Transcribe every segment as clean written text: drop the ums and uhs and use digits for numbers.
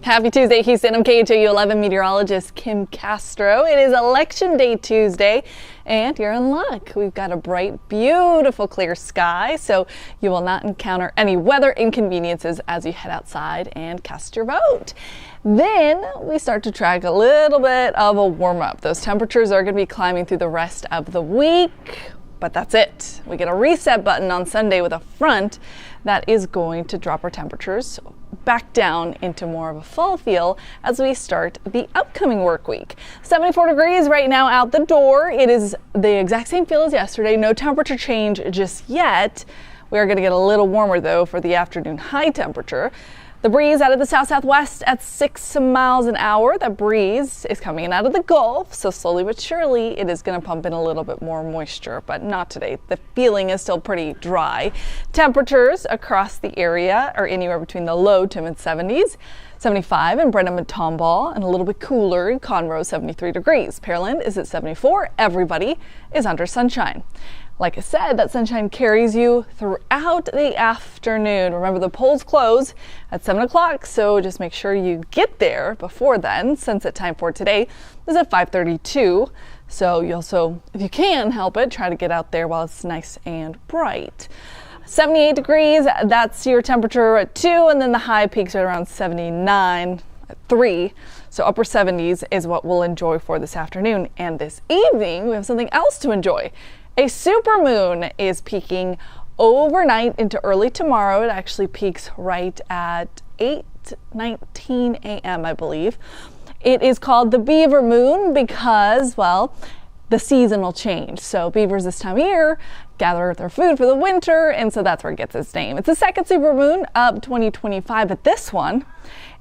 Happy Tuesday, Houston. I'm KHOU 11 meteorologist Kim Castro. It is Election Day Tuesday, and you're in luck. We've got a bright, beautiful, clear sky, so you will not encounter any weather inconveniences as you head outside and cast your vote. Then we start to track a little bit of a warm-up. Those temperatures are going to be climbing through the rest of the week, but that's it. We get a reset button on Sunday with a front that is going to drop our temperatures back down into more of a fall feel as we start the upcoming work week. 74 degrees right now out the door. It is the exact same feel as yesterday. No temperature change just yet. We are going to get a little warmer though for the afternoon high temperature. The breeze out of the south-southwest at 6 miles an hour. That breeze is coming in out of the Gulf, so slowly but surely it is going to pump in a little bit more moisture, but not today. The feeling is still pretty dry. Temperatures across the area are anywhere between the low to mid-70s. 75 in Brenham and Tomball, and a little bit cooler in Conroe, 73 degrees. Pearland is at 74. Everybody is under sunshine. Like I said, that sunshine carries you throughout the afternoon. Remember, the polls close at 7 o'clock, so just make sure you get there before then. Sunset time for today is at 5:32, so you also, if you can help it, try to get out there while it's nice and bright. 78 degrees, that's your temperature at 2, and then the high peaks are around 79 at 3. So upper 70s is what we'll enjoy for this afternoon. And this evening, we have something else to enjoy. A supermoon is peaking overnight into early tomorrow. It actually peaks right at 8:19 a.m., I believe. It is called the beaver moon because, well, the seasonal change. So beavers this time of year gather their food for the winter, and so that's where it gets its name. It's the second supermoon of 2025, but this one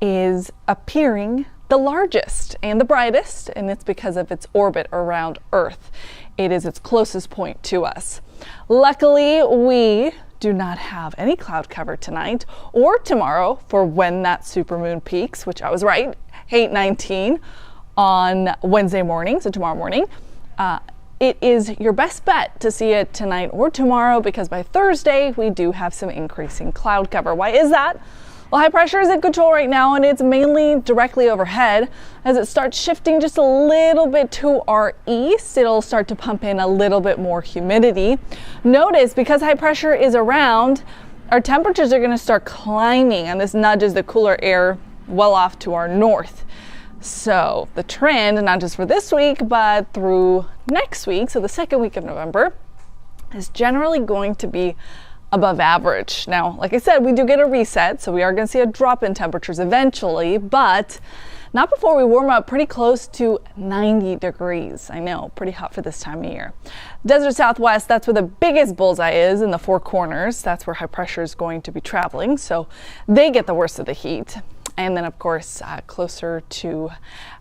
is appearing the largest and the brightest, and it's because of its orbit around Earth. It is its closest point to us. Luckily, we do not have any cloud cover tonight or tomorrow for when that supermoon peaks, which I was right, 8:19 on Wednesday morning, so tomorrow morning. It is your best bet to see it tonight or tomorrow because by Thursday we do have some increasing cloud cover. Why is that? Well, high pressure is in control right now, and it's mainly directly overhead. As it starts shifting just a little bit to our east, it'll start to pump in a little bit more humidity. Notice, because high pressure is around, our temperatures are going to start climbing, and this nudges the cooler air well off to our north. So the trend, not just for this week, but through next week, so the second week of November, is generally going to be above average. Now, like I said, we do get a reset, so we are going to see a drop in temperatures eventually, but not before we warm up pretty close to 90 degrees. I know, pretty hot for this time of year. Desert Southwest, that's where the biggest bullseye is in the Four Corners. That's where high pressure is going to be traveling, so they get the worst of the heat. And then, of course, closer to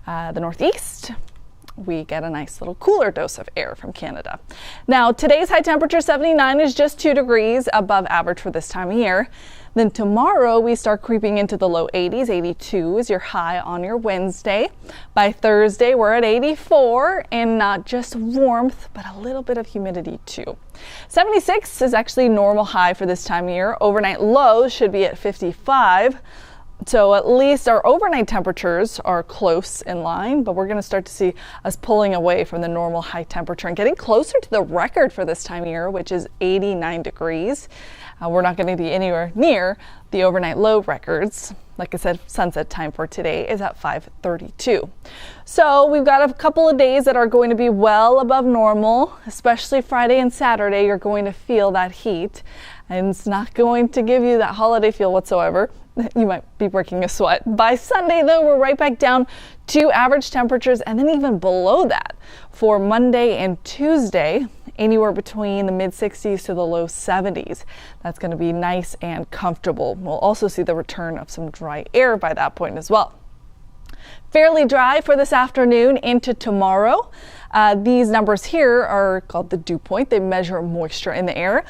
the northeast, we get a nice little cooler dose of air from Canada. Now, today's high temperature, 79, is just 2 degrees above average for this time of year. Then tomorrow, we start creeping into the low 80s. 82 is your high on your Wednesday. By Thursday, we're at 84, and not just warmth, but a little bit of humidity too. 76 is actually normal high for this time of year. Overnight lows should be at 55. So at least our overnight temperatures are close in line, but we're going to start to see us pulling away from the normal high temperature and getting closer to the record for this time of year, which is 89 degrees. We're not going to be anywhere near the overnight low records. Like I said, sunset time for today is at 5:32. So we've got a couple of days that are going to be well above normal, especially Friday and Saturday. You're going to feel that heat, and it's not going to give you that holiday feel whatsoever. You might be breaking a sweat. By Sunday, though, we're right back down to average temperatures, and then even below that for Monday and Tuesday, anywhere between the mid-60s to the low 70s. That's going to be nice and comfortable. We'll also see the return of some dry air by that point as well. Fairly dry for this afternoon into tomorrow. These numbers here are called the dew point. They measure moisture in the air.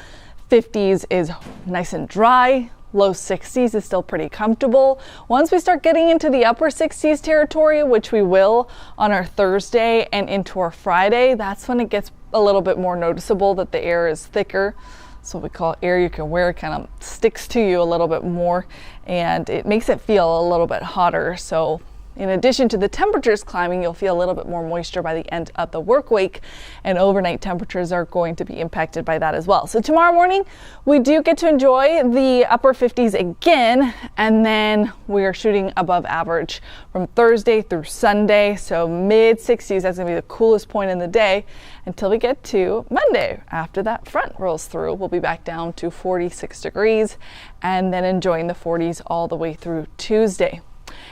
50s is nice and dry. Low 60s is still pretty comfortable. Once we start getting into the upper 60s territory, which we will on our Thursday and into our Friday, that's when it gets a little bit more noticeable that the air is thicker. It's what we call air you can wear. It kind of sticks to you a little bit more, and it makes it feel a little bit hotter. So in addition to the temperatures climbing, you'll feel a little bit more moisture by the end of the work week, and overnight temperatures are going to be impacted by that as well. So tomorrow morning, we do get to enjoy the upper 50s again, and then we are shooting above average from Thursday through Sunday. So mid 60s, that's gonna be the coolest point in the day until we get to Monday. After that front rolls through, we'll be back down to 46 degrees and then enjoying the 40s all the way through Tuesday.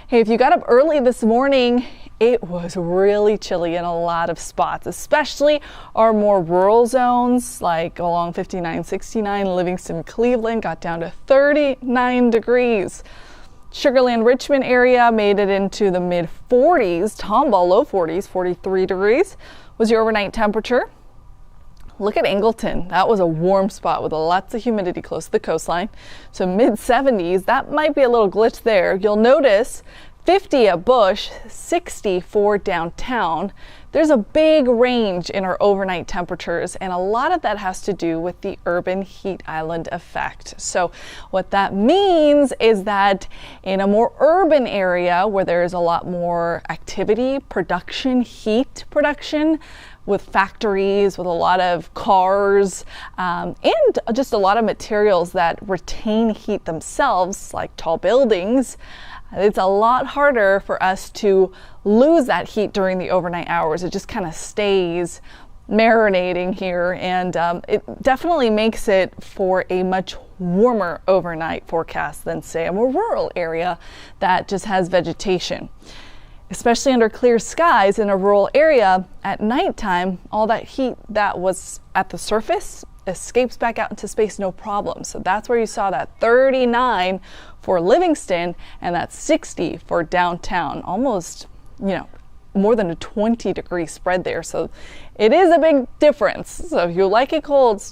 Hey, if you got up early this morning, it was really chilly in a lot of spots, especially our more rural zones like along 59, 69, Livingston, Cleveland got down to 39 degrees. Sugarland, Richmond area made it into the mid 40s. Tomball, low 40s, 43 degrees was your overnight temperature. Look at Angleton. That was a warm spot with lots of humidity close to the coastline. So mid 70s, that might be a little glitch there. You'll notice 50 at Bush, 60 for downtown. There's a big range in our overnight temperatures, and a lot of that has to do with the urban heat island effect. So what that means is that in a more urban area where there's a lot more activity, production, heat production, with factories, with a lot of cars, and just a lot of materials that retain heat themselves, like tall buildings, it's a lot harder for us to lose that heat during the overnight hours. It just kind of stays marinating here, and it definitely makes it for a much warmer overnight forecast than, say, a more rural area that just has vegetation. Especially under clear skies in a rural area at nighttime, all that heat that was at the surface escapes back out into space no problem. So that's where you saw that 39 for Livingston and that 60 for downtown. Almost, more than a 20-degree spread there. So it is a big difference. So if you like it cold,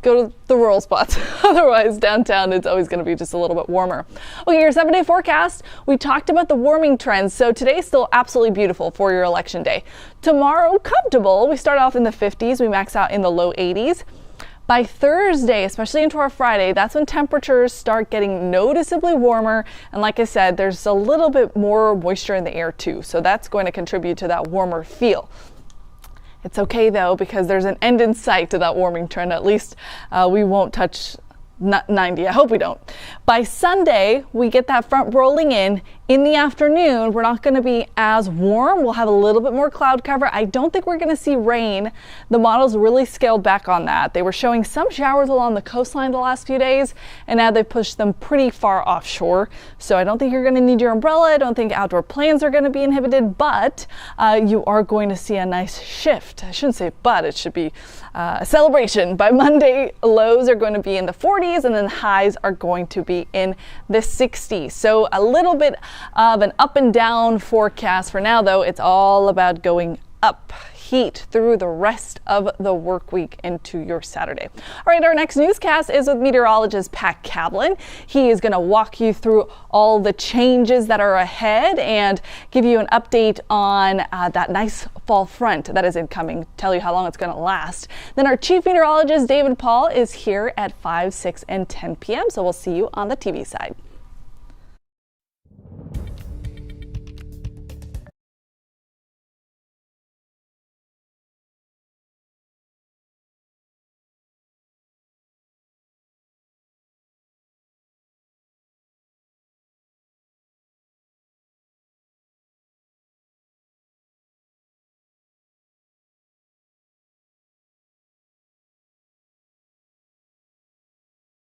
go to the rural spots. Otherwise, downtown, it's always going to be just a little bit warmer. Okay, your 7-day forecast. We talked about the warming trends. So today's still absolutely beautiful for your election day. Tomorrow, comfortable. We start off in the 50s. We max out in the low 80s. By Thursday, especially into our Friday, that's when temperatures start getting noticeably warmer. And like I said, there's a little bit more moisture in the air too. So that's going to contribute to that warmer feel. It's okay though, because there's an end in sight to that warming trend. At least we won't touch 90. I hope we don't. By Sunday, we get that front rolling in. In the afternoon, we're not going to be as warm. We'll have a little bit more cloud cover. I don't think we're going to see rain. The models really scaled back on that. They were showing some showers along the coastline the last few days, and now they've pushed them pretty far offshore. So I don't think you're going to need your umbrella. I don't think outdoor plans are going to be inhibited, but you are going to see a nice shift. I shouldn't say but, it should be a celebration. By Monday, lows are going to be in the 40s, and then highs are going to be in the 60s. So a little bit of an up and down forecast for now, though. It's all about going up. Heat through the rest of the work week into your Saturday. All right, our next newscast is with meteorologist Pat Kaplan. He is going to walk you through all the changes that are ahead and give you an update on that nice fall front that is incoming, tell you how long it's going to last. Then our chief meteorologist David Paul is here at 5, 6, and 10 p.m. So we'll see you on the TV side.